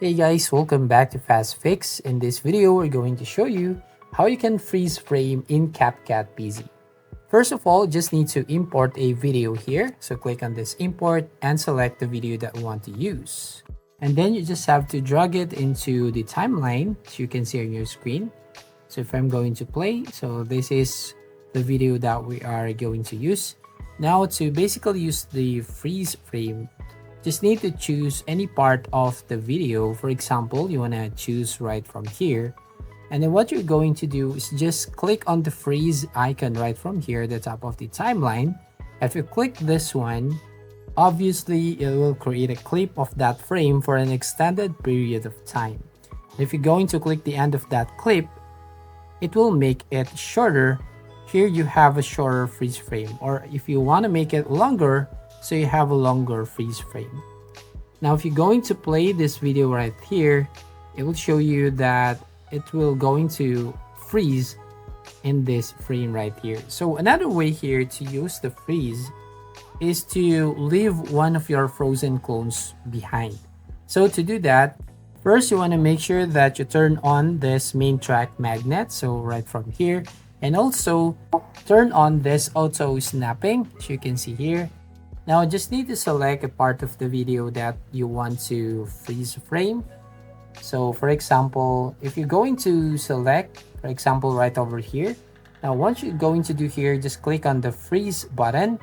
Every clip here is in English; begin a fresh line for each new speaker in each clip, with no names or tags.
Hey guys, welcome back to Fast Fix. In this video, we're going to show you how you can freeze frame in Capcut PC. First of all, just need to import a video here. So click on this import and select the video that we want to use. And then you just have to drag it into the timeline, so you can see on your screen. So if I'm going to play, so this is the video that we are going to use. Now to basically use the freeze frame, just need to choose any part of the video. For example, you want to choose right from here. And then what you're going to do is just click on the freeze icon right from here, the top of the timeline. If you click this one, obviously it will create a clip of that frame for an extended period of time. If you're going to click the end of that clip, it will make it shorter. Here you have a shorter freeze frame, or if you want to make it longer, so you have a longer freeze frame. Now if you're going to play this video right here, it will show you that it will going to freeze in this frame right here. So another way here to use the freeze is to leave one of your frozen clones behind. So to do that, first you want to make sure that you turn on this main track magnet, so right from here, and also turn on this auto snapping, as you can see here. Now just need to select a part of the video that you want to freeze frame. So for example, if you're going to select, for example, right over here. Now what you're going to do here, just click on the freeze button.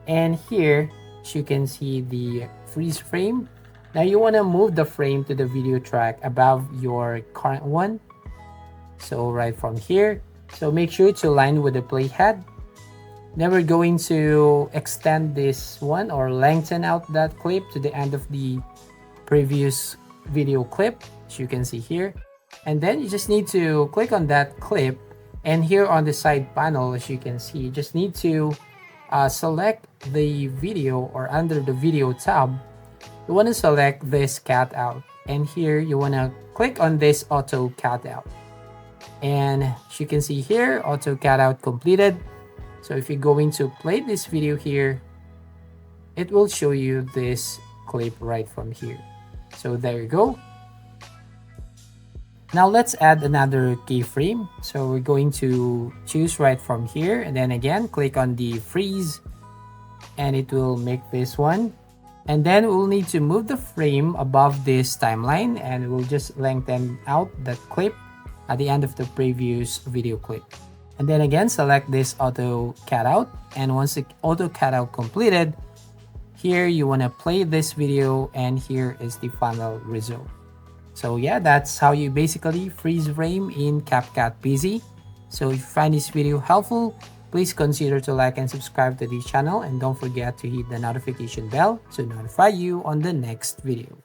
And here, as you can see the freeze frame. Now you want to move the frame to the video track above your current one. So right from here. So make sure to align with the playhead. Then we're going to extend this one or lengthen out that clip to the end of the previous video clip, as you can see here. And then you just need to click on that clip, and here on the side panel, as you can see, you just need to select the video, or under the video tab, you want to select this cutout, and here you want to click on this auto cutout. And as you can see here, auto cutout completed. So if you're going to play this video here, it will show you this clip right from here. So there you go. Now let's add another keyframe. So we're going to choose right from here, and then again click on the freeze, and it will make this one. And then we'll need to move the frame above this timeline, and we'll just lengthen out that clip at the end of the previous video clip. And then again select this auto cutout, and once the auto cutout completed, here you want to play this video, and here is the final result. So yeah, that's how you basically freeze frame in Capcut PC. So if you find this video helpful, please consider to like and subscribe to the channel, and don't forget to hit the notification bell to notify you on the next video.